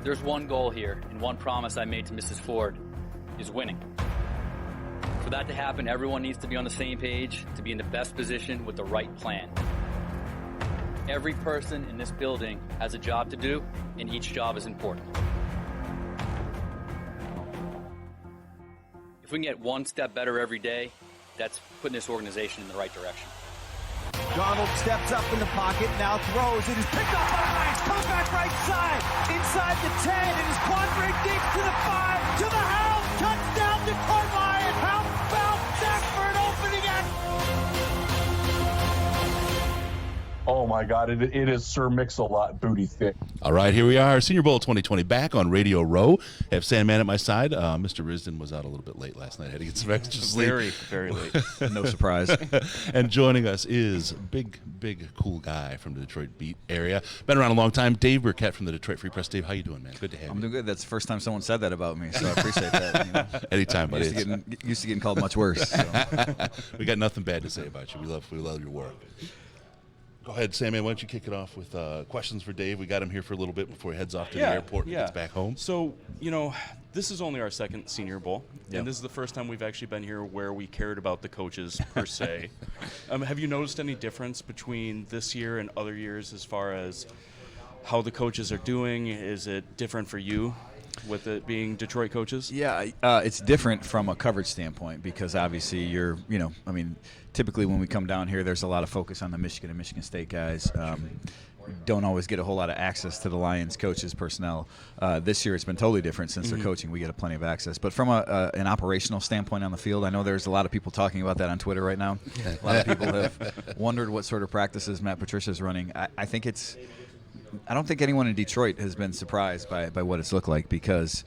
There's one goal here, and one promise I made to Mrs. Ford is winning. For that to happen, everyone needs to be on the same page to be in the best position with the right plan. Every person in this building has a job to do, and each job is important. If we can get one step better every day, that's putting this organization in the right direction. Donald steps up in the pocket, now throws. It is picked up by Rice. Comes back right side. Inside the 10. It is Quandre deep to the 5. To the house. Touchdown, Detroit Lions. How about Stafford opening it? Oh, my God. It is Sir Mix-a-Lot booty thick. All right, here we are, Senior Bowl 2020, back on Radio Row. I have Sandman at my side. Mr. Risden was out a little bit late last night. Had to get some extra sleep. Very, very late. No surprise. And joining us is big, cool guy from the Detroit beat area. Been around a long time, Dave Birkett from the Detroit Free Press. Dave, how you doing, man? Good to have you. I'm doing good. That's the first time someone said that about me, so I appreciate that. You know. Anytime, buddy. Used to getting called much worse. So. We got nothing bad to say about you. We love your work. Go ahead, Sandman. Why don't you kick it off with questions for Dave? We got him here for a little bit before he heads off to the airport and gets back home. So, this is only our second Senior Bowl, and this is the first time we've actually been here where we cared about the coaches per se. Have you noticed any difference between this year and other years as far as how the coaches are doing? Is it different for you with it being Detroit coaches? Yeah, it's different from a coverage standpoint because obviously typically when we come down here, there's a lot of focus on the Michigan and Michigan State guys. Don't always get a whole lot of access to the Lions coaches personnel. This year it's been totally different since they're coaching. We get plenty of access. But from an operational standpoint on the field, I know there's a lot of people talking about that on Twitter right now. A lot of people have wondered what sort of practices Matt Patricia is running. I don't think anyone in Detroit has been surprised by what it's looked like because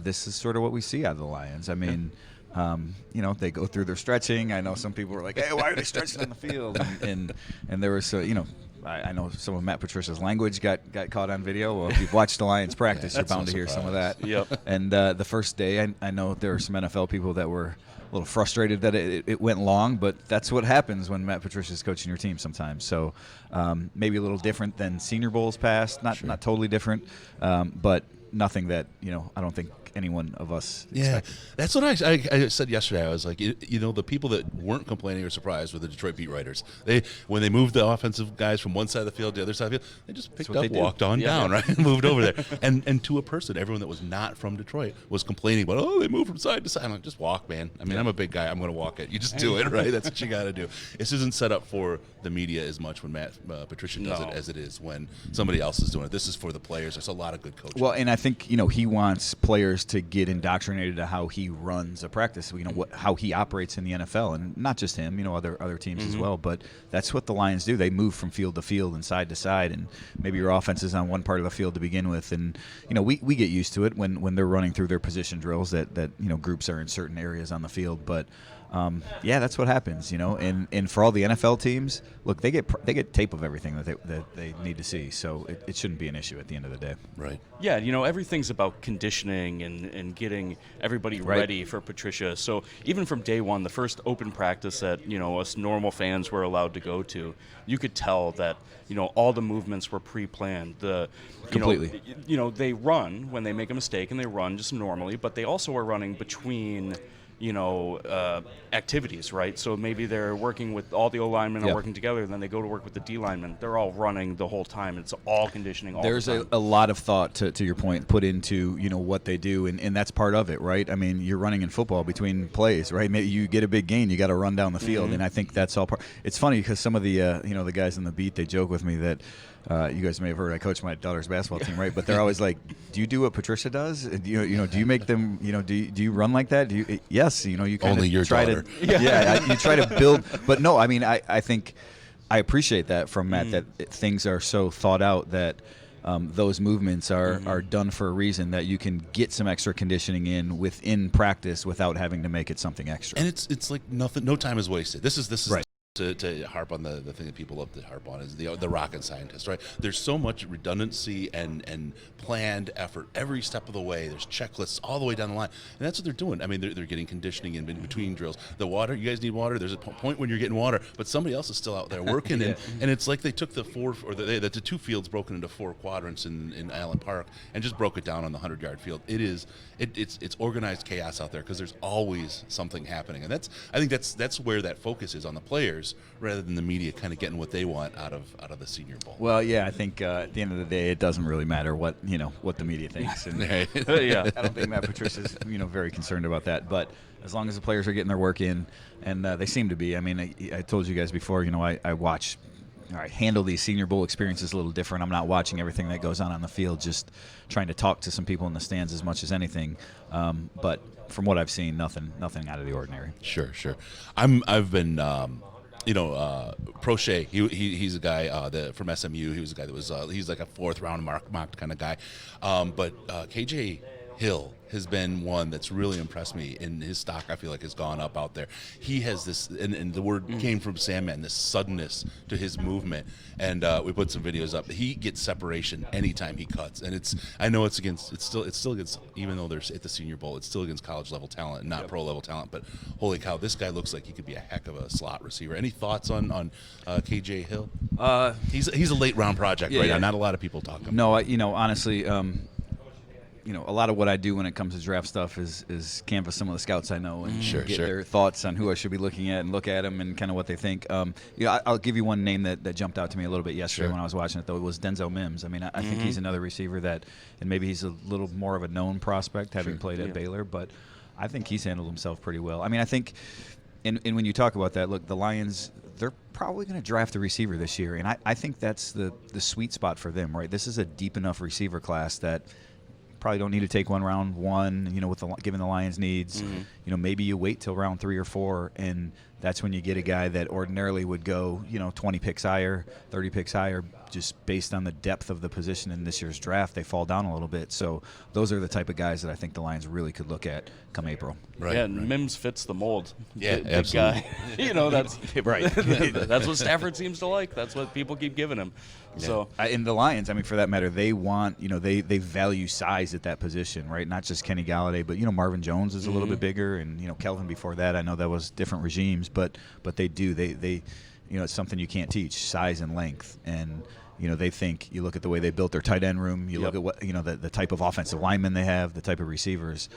this is sort of what we see out of the Lions. I mean, they go through their stretching. I know some people were like, hey, why are they stretching on the field? And there was, I know some of Matt Patricia's language got caught on video. Well, if you've watched the Lions practice, you're bound to hear some of that. Yep. And the first day, I know there were some NFL people that were a little frustrated that it went long, but that's what happens when Matt Patricia is coaching your team sometimes. So maybe a little different than Senior Bowls past, not totally different, but nothing that I don't think any one of us expected. That's what I said yesterday. I was like, the people that weren't complaining or surprised were the Detroit beat writers. When they moved the offensive guys from one side of the field to the other side of the field, they just picked up, walked on down, right, and moved over there. And to a person, everyone that was not from Detroit was complaining about, they moved from side to side. I'm like, just walk, man. I mean, I'm a big guy. I'm going to walk it. You just do it, right? That's what you got to do. This isn't set up for the media as much when Matt Patricia does it as it is when somebody else is doing it. This is for the players. There's a lot of good coaching. Well, and I think, he wants players to get indoctrinated to how he runs a practice, how he operates in the NFL, and not just him, other teams as well. But that's what the Lions do. They move from field to field and side to side, and maybe your offense is on one part of the field to begin with. And we get used to it when they're running through their position drills that groups are in certain areas on the field. But that's what happens, And for all the NFL teams, look, they get tape of everything that they need to see, so it shouldn't be an issue at the end of the day. Right. Yeah, everything's about conditioning and getting everybody ready for Patricia. So even from day one, the first open practice that us normal fans were allowed to go to, you could tell that all the movements were pre-planned. Completely. They run when they make a mistake, and they run just normally, but they also are running between activities, right? So maybe they're working with all the O linemen are working together, and then they go to work with the D linemen. They're all running the whole time. It's all conditioning all There's the time. a lot of thought to your point put into what they do, and that's part of it, right? I mean, you're running in football between plays, right? Maybe you get a big gain, you got to run down the field, and I think that's all part. It's funny because some of the the guys in the beat, they joke with me that you guys may have heard I coach my daughter's basketball team, right? But they're always like, "Do you do what Patricia does? Do you make them? Do you run like that? Do you?" Yes, you kind only of your try daughter. you try to build. But no, I mean, I think I appreciate that from Matt that things are so thought out that those movements are done for a reason, that you can get some extra conditioning in within practice without having to make it something extra. And it's like nothing. No time is wasted. This is right. to harp on the thing that people love to harp on is the rocket scientist, right? There's so much redundancy and planned effort every step of the way. There's checklists all the way down the line, and that's what they're doing. I mean, they're getting conditioning in between drills. The water, you guys need water. There's a point when you're getting water, but somebody else is still out there working, and it's like they took the two fields broken into 4 quadrants in Allen Park and just broke it down on the 100-yard field. It's organized chaos out there because there's always something happening, and I think that's where that focus is on the players rather than the media kind of getting what they want out of the Senior Bowl. Well, yeah, I think at the end of the day, it doesn't really matter what the media thinks. And Yeah. I don't think Matt Patricia's very concerned about that. But as long as the players are getting their work in, and they seem to be. I mean, I told you guys before. I watch. I handle these Senior Bowl experiences a little different. I'm not watching everything that goes on the field, just trying to talk to some people in the stands as much as anything. But from what I've seen, nothing out of the ordinary. Sure. I've been. Prochet, he's a guy from SMU. He was a guy that was he's like a 4th round mocked kind of guy. But KJ Hill has been one that's really impressed me, and his stock I feel like has gone up out there. He has this, and the word came from Sandman, this suddenness to his movement, and we put some videos up. He gets separation anytime he cuts, and it's still against, even though there's at the Senior Bowl, it's still against college level talent, not pro level talent. But holy cow, this guy looks like he could be a heck of a slot receiver. Any thoughts on KJ Hill? He's a late round project now. Not a lot of people talk about. No, honestly. A lot of what I do when it comes to draft stuff is canvass some of the scouts I know and get their thoughts on who I should be looking at and look at them and kind of what they think. I'll give you one name that jumped out to me a little bit yesterday when I was watching it, though. It was Denzel Mims. I mean, I think he's another receiver that, and maybe he's a little more of a known prospect having played at Baylor, but I think he's handled himself pretty well. I mean, I think, and when you talk about that, look, the Lions, they're probably going to draft a receiver this year, and I think that's the sweet spot for them, right? This is a deep enough receiver class that probably don't need to take round one, given the Lions' needs. Maybe you wait till round 3 or 4, and that's when you get a guy that ordinarily would go, 20 picks higher, 30 picks higher, just based on the depth of the position in this year's draft. They fall down a little bit. So those are the type of guys that I think the Lions really could look at come April. Right. And Mims fits the mold. Yeah, big absolutely. Guy. That's right. That's what Stafford seems to like. That's what people keep giving him. Yeah. So in the Lions, I mean, for that matter, they want, they value size at that position, right? Not just Kenny Galladay, but Marvin Jones is a little bit bigger, and Kelvin before that. I know that was different regimes, but they do. They it's something you can't teach, size and length. And they think, you look at the way they built their tight end room, you look at what the type of offensive linemen they have, the type of receivers.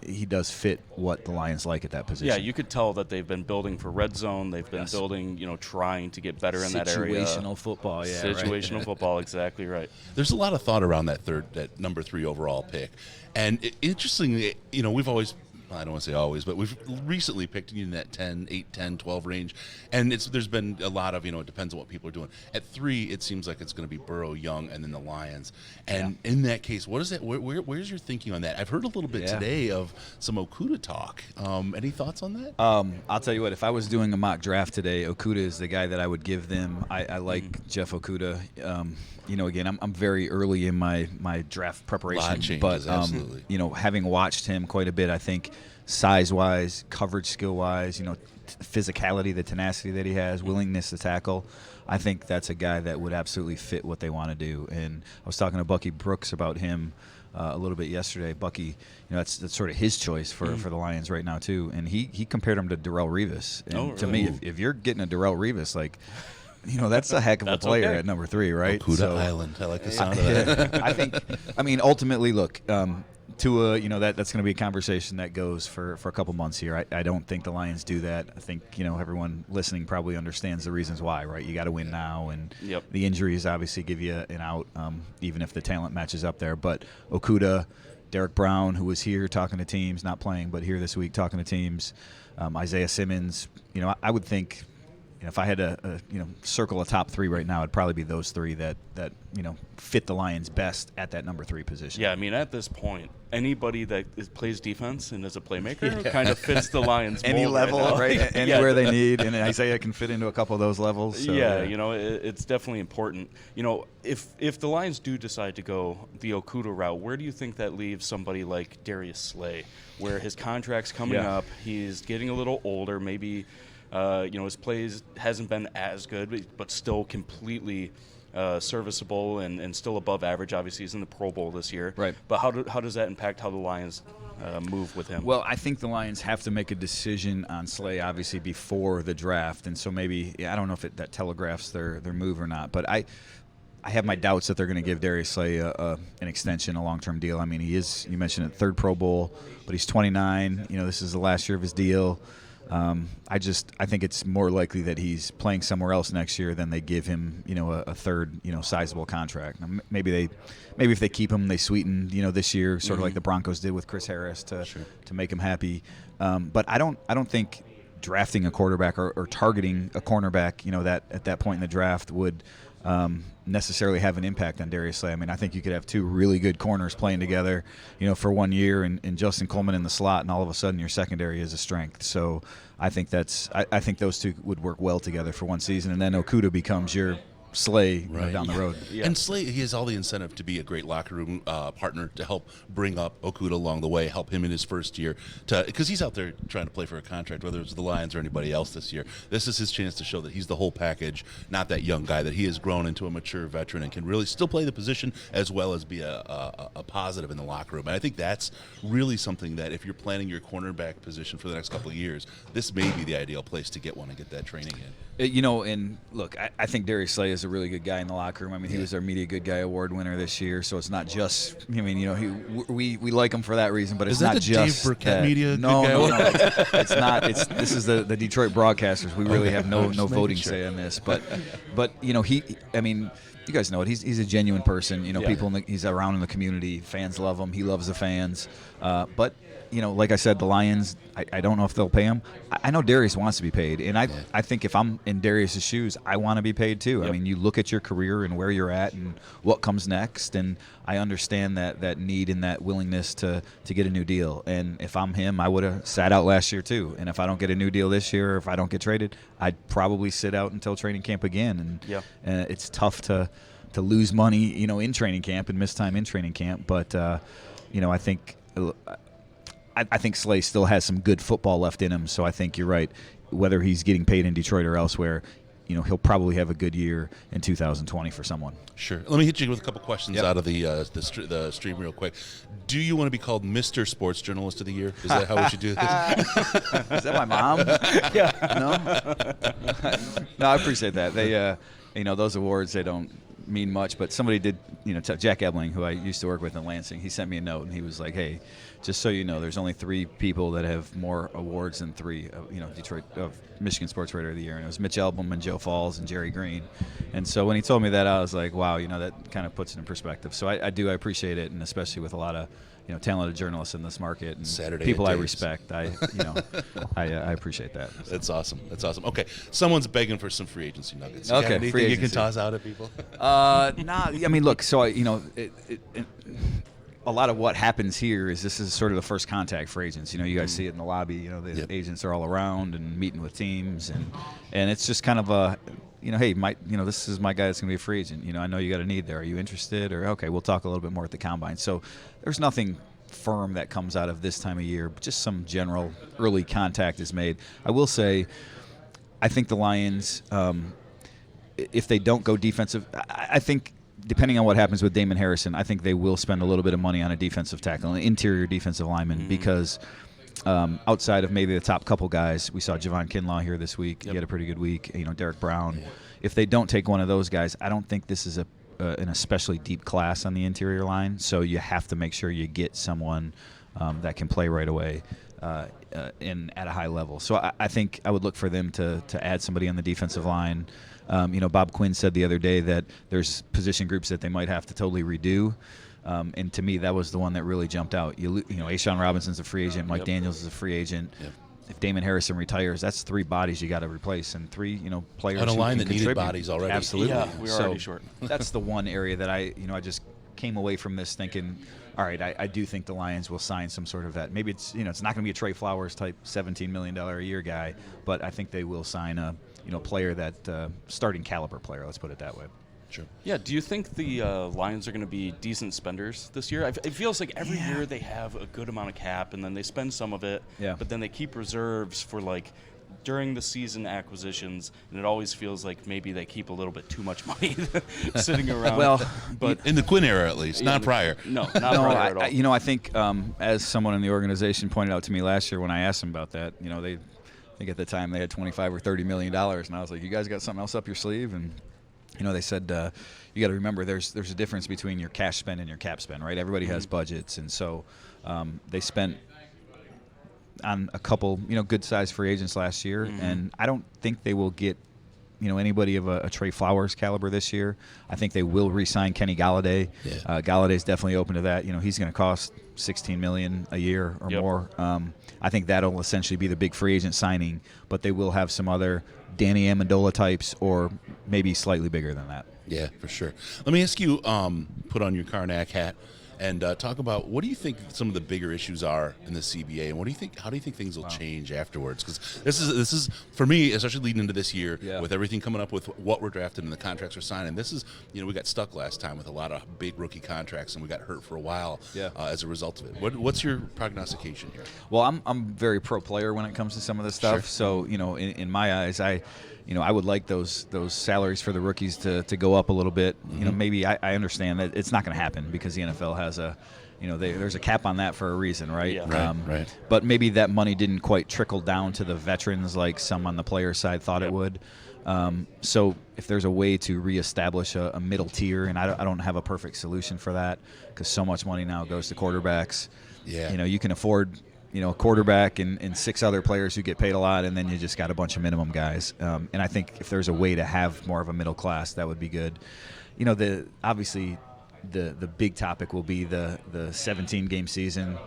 He does fit what the Lions like at that position. Yeah, you could tell that they've been building for red zone. They've been building, trying to get better in that area. Situational football, yeah. Situational football, exactly right. There's a lot of thought around that number 3 overall pick, and interestingly, we've always. I don't want to say always, but we've recently picked in that 8, 10, 12 range, and there's been a lot of, it depends on what people are doing. At 3, it seems like it's going to be Burrow, Young, and then the Lions. And in that case, what is that? Where's your thinking on that? I've heard a little bit today of some Okudah talk. Any thoughts on that? I'll tell you what, if I was doing a mock draft today, Okudah is the guy that I would give them. I like Jeff Okudah. Again, I'm very early in my draft preparation, A lot changes, but absolutely. Having watched him quite a bit, I think size-wise, coverage skill-wise, physicality, the tenacity that he has, willingness to tackle, I think that's a guy that would absolutely fit what they want to do. And I was talking to Bucky Brooks about him a little bit yesterday. Bucky, that's sort of his choice for the Lions right now too, and he compared him to Darrell Revis. And to me, if you're getting a Darrell Revis, like, that's a heck of a player at number 3, right? Okudah Island. I like the sound of that. Ultimately, look, Tua, that's going to be a conversation that goes for a couple months here. I don't think the Lions do that. I think, everyone listening probably understands the reasons why, right? You got to win now, and the injuries obviously give you an out, even if the talent matches up there. But Okudah, Derek Brown, who was here talking to teams, not playing, but here this week talking to teams, Isaiah Simmons, I would think, if I had to circle a top 3 right now, it'd probably be those 3 that fit the Lions best at that number 3 position. Yeah, I mean, at this point, anybody that plays defense and is a playmaker kind of fits the Lions any mold level, right? Anywhere they need, and Isaiah can fit into a couple of those levels. So, it's definitely important. If the Lions do decide to go the Okudah route, where do you think that leaves somebody like Darius Slay, where his contract's coming up, he's getting a little older, maybe His plays hasn't been as good, but still completely serviceable and still above average. Obviously, he's in the Pro Bowl this year. Right. But how does that impact how the Lions move with him? Well, I think the Lions have to make a decision on Slay, obviously, before the draft. And so maybe, I don't know if that telegraphs their move or not. But I have my doubts that they're going to give Darius Slay an extension, a long-term deal. I mean, he is, you mentioned it, third Pro Bowl, but he's 29. This is the last year of his deal. I think it's more likely that he's playing somewhere else next year than they give him, a third, sizable contract. Now, maybe if they keep him, they sweeten, this year, sort of like the Broncos did with Chris Harris to make him happy. But I don't think drafting a quarterback or targeting a cornerback, that at that point in the draft would necessarily have an impact on Darius Slay. I mean, I think you could have two really good corners playing together, for 1 year, and Justin Coleman in the slot, and all of a sudden your secondary is a strength. So I think I think those two would work well together for one season, and then Okudah becomes your Slay down the road. Yeah. And Slay, he has all the incentive to be a great locker room partner to help bring up Okudah along the way, help him in his first year, because he's out there trying to play for a contract, whether it's the Lions or anybody else this year. This is his chance to show that he's the whole package, not that young guy, that he has grown into a mature veteran and can really still play the position as well as be a positive in the locker room. And I think that's really something that if you're planning your cornerback position for the next couple of years, this may be the ideal place to get one and get that training in. And look, I think Darius Slay is a really good guy in the locker room. I mean, he was our Media Good Guy Award winner this year, so it's not just. I mean, we like him for that reason, but it's not just Dave Birkett that. Media No, Good Guy no, Award? it's not. This is the Detroit broadcasters. We really have no voting say on this, but he. I mean, you guys know it. He's a genuine person. People he's around in the community. Fans love him. He loves the fans. But like I said, the Lions, I don't know if they'll pay him. I know Darius wants to be paid, and I think if I'm in Darius's shoes, I want to be paid too. Yep. I mean, you look at your career and where you're at and what comes next, and I understand that need and that willingness to get a new deal. And if I'm him, I would have sat out last year too. And if I don't get a new deal this year, or if I don't get traded, I'd probably sit out until training camp again. And it's tough to lose money, in training camp and miss time in training camp. But I think Slay still has some good football left in him, so I think you're right. Whether he's getting paid in Detroit or elsewhere, he'll probably have a good year in 2020 for someone. Sure. Let me hit you with a couple questions out of the stream real quick. Do you want to be called Mr. Sports Journalist of the Year? Is that how we should do this? Is that my mom? No, I appreciate that. They, those awards, they don't mean much, but somebody did, Jack Ebling, who I used to work with in Lansing, he sent me a note, and he was like, hey, just so you know, there's only 3 people that have more awards than 3, Detroit of Michigan Sports Writer of the Year, and it was Mitch Albom and Joe Falls and Jerry Green. And so when he told me that, I was like, wow, that kind of puts it in perspective. So I appreciate it, and especially with a lot of talented journalists in this market and Saturday people I days. respect. I appreciate that. That's awesome. Okay, someone's begging for some free agency nuggets. Okay, you got anything free agency. You can toss out at people? Nah. I mean, look. So a lot of what happens here is this is sort of the first contact for agents. You guys see it in the lobby. The agents are all around and meeting with teams, and it's just kind of a. Hey, this is my guy that's going to be a free agent. I know you got a need there. Are you interested? Or, okay, we'll talk a little bit more at the Combine. So there's nothing firm that comes out of this time of year, but just some general early contact is made. I will say, I think the Lions, if they don't go defensive, I think depending on what happens with Damon Harrison, I think they will spend a little bit of money on a defensive tackle, an interior defensive lineman, because outside of maybe the top couple guys, we saw Javon Kinlaw here this week. He had a pretty good week. Derek Brown. Yeah. If they don't take one of those guys, I don't think this is an especially deep class on the interior line. So you have to make sure you get someone that can play right away and at a high level. So I think I would look for them to add somebody on the defensive line. Bob Quinn said the other day that there's position groups that they might have to totally redo. And to me, that was the one that really jumped out. A'Shawn Robinson's a free agent. Mike Daniels is a free agent. Yep. If Damon Harrison retires, that's 3 bodies you got to replace, and 3 players on a line that contribute. needed bodies already. Absolutely. Yeah, we were already short. That's the one area that I just came away from this thinking, all right, I do think the Lions will sign some sort of that. Maybe it's it's not going to be a Trey Flowers type $17 million a year guy, but I think they will sign a player that starting caliber player. Let's put it that way. Sure. Yeah, do you think the Lions are going to be decent spenders this year? It feels like every year they have a good amount of cap, and then they spend some of it, but then they keep reserves for during the season acquisitions, and it always feels like maybe they keep a little bit too much money sitting around. Well, but in the Quinn era, at least, not prior. No, not prior at all. I think as someone in the organization pointed out to me last year when I asked them about that, I think at the time they had $25 or $30 million, and I was like, "You guys got something else up your sleeve?" And they said, "You got to remember, there's a difference between your cash spend and your cap spend, right? Everybody has budgets, and so they spent on a couple, good-sized free agents last year, and I don't think they will get, anybody of a Trey Flowers caliber this year. I think they will re-sign Kenny Galladay. Yeah. Galladay's definitely open to that. He's going to cost $16 million a year or more. I think that'll essentially be the big free agent signing, but they will have some other Danny Amendola types or maybe slightly bigger than that. Yeah, for sure. Let me ask you, put on your Karnak hat and talk about what do you think some of the bigger issues are in the CBA, and how do you think things will change afterwards? Because this is for me, especially leading into this year, with everything coming up with what we're drafting and the contracts we're signing. This is, we got stuck last time with a lot of big rookie contracts, and we got hurt for a while as a result of it. What's your prognostication here? Well, I'm very pro player when it comes to some of this stuff. Sure. So in my eyes, I would like those salaries for the rookies to go up a little bit. Maybe I understand that it's not going to happen because the NFL has there's a cap on that for a reason, right? Yeah. Right. But maybe that money didn't quite trickle down to the veterans like some on the player side thought it would. So if there's a way to reestablish a middle tier, and I don't have a perfect solution for that because so much money now goes to quarterbacks. Yeah. You can afford a quarterback and 6 other players who get paid a lot, and then you just got a bunch of minimum guys. And I think if there's a way to have more of a middle class, that would be good. Obviously the big topic will be the 17-game season.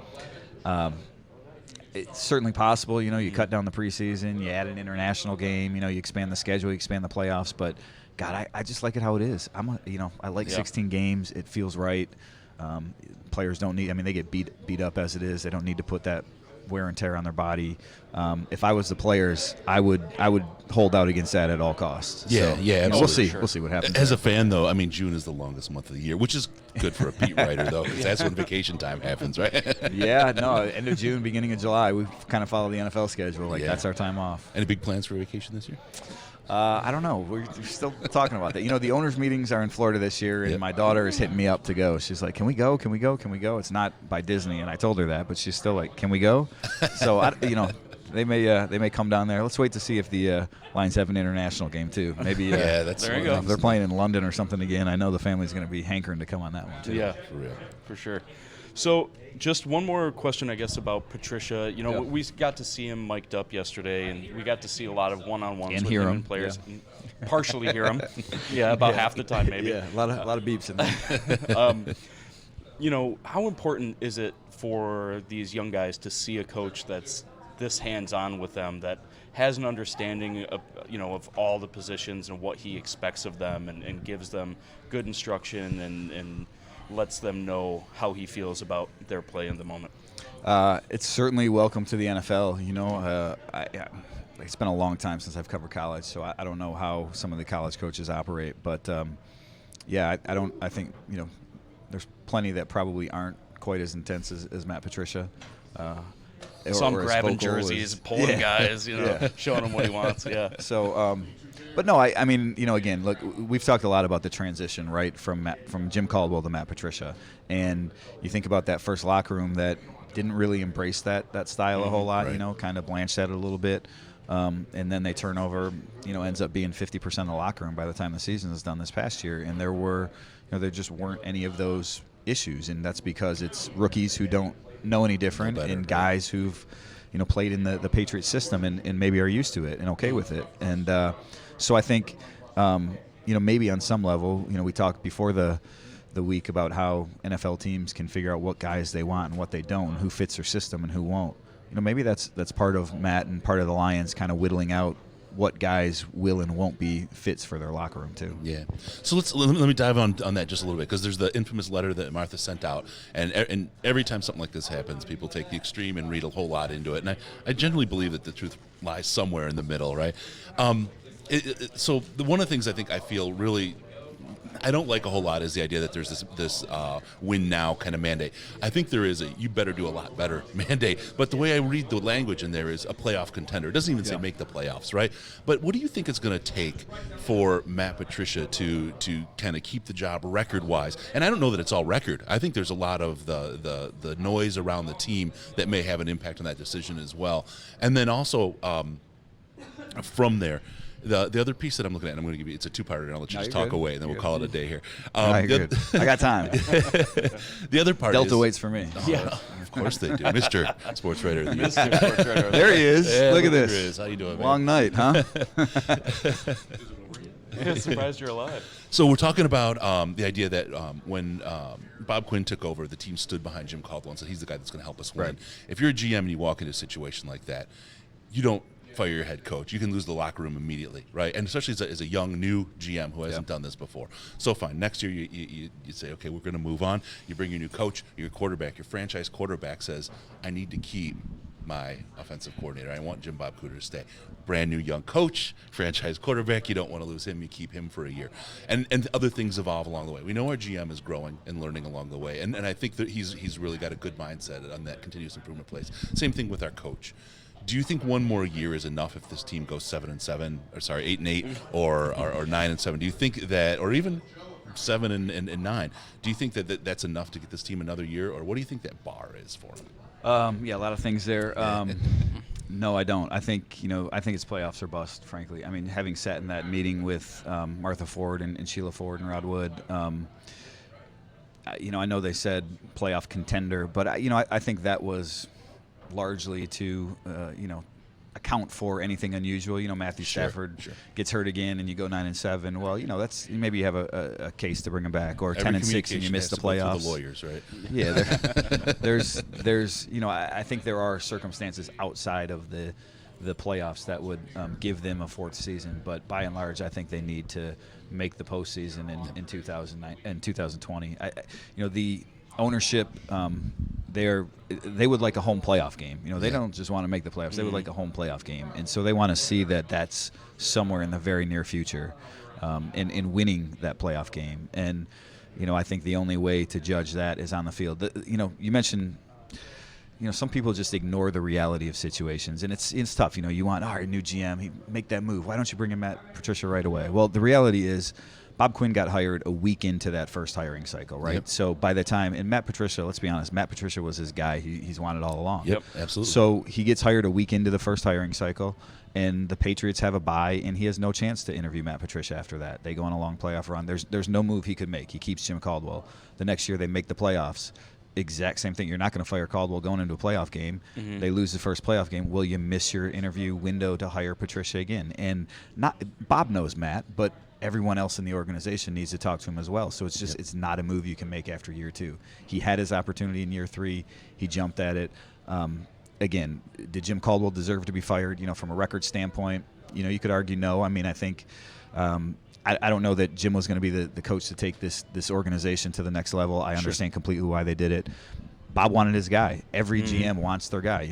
It's certainly possible. You cut down the preseason, you add an international game, you expand the schedule, you expand the playoffs. But God, I just like it how it is. I like 16 games. It feels right. Players don't need. They get beat up as it is. They don't need to put that wear and tear on their body. If I was the players, I would hold out against that at all costs. Yeah, so, yeah. We'll see. Sure. We'll see what happens. As a fan, though, June is the longest month of the year, which is good for a beat writer, though, because that's when vacation time happens, right? Yeah, no. End of June, beginning of July, we kind of follow the NFL schedule. That's our time off. Any big plans for vacation this year? I don't know. We're still talking about that. The owners' meetings are in Florida this year, and my daughter is hitting me up to go. She's like, "Can we go? Can we go? Can we go?" It's not by Disney, and I told her that, but she's still like, "Can we go?" So they may come down there. Let's wait to see if the Lions have an international game too. Maybe that's there you go. If they're playing in London or something again, I know the family's going to be hankering to come on that one too. Yeah, For real. for sure. So just one more question, I guess, about Patricia. We got to see him mic'd up yesterday, and we got to see a lot one-on-ones And with hear him him, and players. And partially hear him. Yeah, about half the time maybe. Yeah, a lot of beeps in there. How important is it for these young guys to see a coach that's this hands-on with them, that has an understanding of, of all the positions and what he expects of them, and gives them good instruction and lets them know how he feels about their play in the moment? It's certainly welcome to the NFL. It's been a long time since I've covered college, so I don't know how some of the college coaches operate. But I think there's plenty that probably aren't quite as intense as Matt Patricia. Some or as grabbing vocal jerseys, pulling guys, showing him what he wants. Yeah. So, but no, again, look, we've talked a lot about the transition, right, from Jim Caldwell to Matt Patricia, and you think about that first locker room that didn't really embrace that style a whole lot, right. Kind of blanched at it a little bit, and then they turn over, ends up being 50% of the locker room by the time the season is done this past year, and there just weren't any of those issues, and that's because it's rookies who don't know any different, and guys who've played in the Patriot system and maybe are used to it and okay with it. And so I think maybe on some level, we talked before the week about how NFL teams can figure out what guys they want and what they don't, and who fits their system and who won't. Maybe that's part of Matt and part of the Lions kind of whittling out what guys will and won't be fits for their locker room too. Yeah. So let me dive on that just a little bit, because there's the infamous letter that Martha sent out, and every time something like this happens, people take the extreme and read a whole lot into it, and I generally believe that the truth lies somewhere in the middle, right? So one of the things I think I feel really I don't like a whole lot is the idea that there's this win now kind of mandate. I think there is a you better do a lot better mandate. But the way I read the language in there is a playoff contender. It doesn't even say make the playoffs, right? But what do you think it's going to take for Matt Patricia to kind of keep the job record-wise? And I don't know that it's all record. I think there's a lot of the noise around the team that may have an impact on that decision as well. And then also from there, the other piece that I'm looking at, and I'm going to give you, it's a two-parter, and I'll let you just talk away, and then we'll call it a day here. You're good. I got time. The other part Delta is, waits for me. Yeah, of course they do. Mr. Sports Writer of the Year. Mr. Sports Writer. There he is. Yeah, look at there this. he is. How you doing, man? Long night, huh? Yeah, surprised you're alive. So we're talking about the idea that when Bob Quinn took over, the team stood behind Jim Caldwell and said he's the guy that's going to help us win. Right. If you're a GM and you walk into a situation like that, you don't fire your head coach. You can lose the locker room immediately, right? And especially as a young, new GM who hasn't done this before. So fine, next year you say, okay, we're going to move on. You bring your new coach, your quarterback, your franchise quarterback says, I need to keep my offensive coordinator. I want Jim Bob Cooter to stay. Brand new young coach, franchise quarterback. You don't want to lose him. You keep him for a year. And other things evolve along the way. We know our GM is growing and learning along the way. And I think that he's really got a good mindset on that continuous improvement place. Same thing with our coach. Do you think one more year is enough if this team goes 7-7, or sorry, 8-8, or 9-7? Do you think that, or even 7 and 9? Do you think that that's enough to get this team another year, or what do you think that bar is for them? Yeah, a lot of things there. No, I don't. I think it's playoffs or bust, frankly. I mean, having sat in that meeting with Martha Ford and Sheila Ford and Rod Wood, I know they said playoff contender, but I think that was largely to account for anything unusual. Matthew Stafford gets hurt again, and you go 9-7. Well, that's maybe you have a case to bring him back, or 10-6 and you miss the playoffs. The lawyers, right? Yeah, there's I think there are circumstances outside of the playoffs that would give them a fourth season, but by and large, I think they need to make the postseason in 2020. The ownership, they would like a home playoff game. They don't just want to make the playoffs. They would like a home playoff game, and so they want to see that that's somewhere in the very near future, in winning that playoff game. And I think the only way to judge that is on the field. You mentioned, some people just ignore the reality of situations, and it's tough. You want our new GM, make that move. Why don't you bring in Matt Patricia right away? Well, the reality is, Bob Quinn got hired a week into that first hiring cycle, right? Yep. So by the time, and Matt Patricia, let's be honest, Matt Patricia was his guy. He's wanted all along. Yep, absolutely. So he gets hired a week into the first hiring cycle, and the Patriots have a bye, and he has no chance to interview Matt Patricia after that. They go on a long playoff run. There's no move he could make. He keeps Jim Caldwell. The next year they make the playoffs. Exact same thing. You're not going to fire Caldwell going into a playoff game. Mm-hmm. They lose the first playoff game. Will you miss your interview window to hire Patricia again? And Bob knows Matt, but everyone else in the organization needs to talk to him as well. So it's just it's not a move you can make after year 2. He had his opportunity in year 3. He jumped at it. Again, did Jim Caldwell deserve to be fired? From a record standpoint, you could argue no. I mean, I think I don't know that Jim was going to be the coach to take this organization to the next level. I understand completely why they did it. Bob wanted his guy. Every GM wants their guy.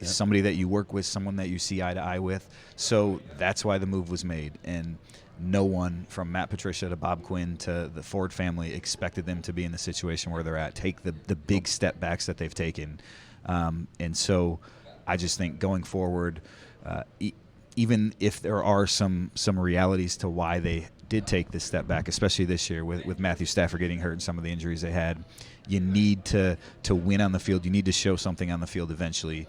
Somebody that you work with, someone that you see eye to eye with. So that's why the move was made. And no one from Matt Patricia to Bob Quinn to the Ford family expected them to be in the situation where they're at, take the big step backs that they've taken. And so I just think going forward, even if there are some realities to why they did take this step back, especially this year with Matthew Stafford getting hurt and some of the injuries they had, you need to win on the field. You need to show something on the field eventually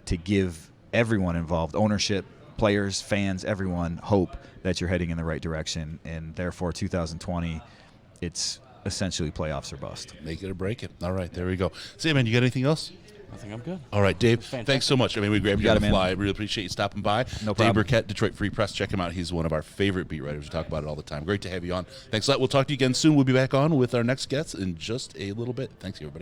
to give everyone involved, ownership, players, fans, everyone, hope that you're heading in the right direction. And therefore, 2020, it's essentially playoffs or bust. Make it or break it. All right, there we go. Say, man, you got anything else? I think I'm good. All right, Dave, thanks so much. I mean, we grabbed you on the fly. I really appreciate you stopping by. No Dave problem. Birkett, Detroit Free Press. Check him out. He's one of our favorite beat writers. We talk about it all the time. Great to have you on. Thanks a lot. We'll talk to you again soon. We'll be back on with our next guest in just a little bit. Thanks, everybody.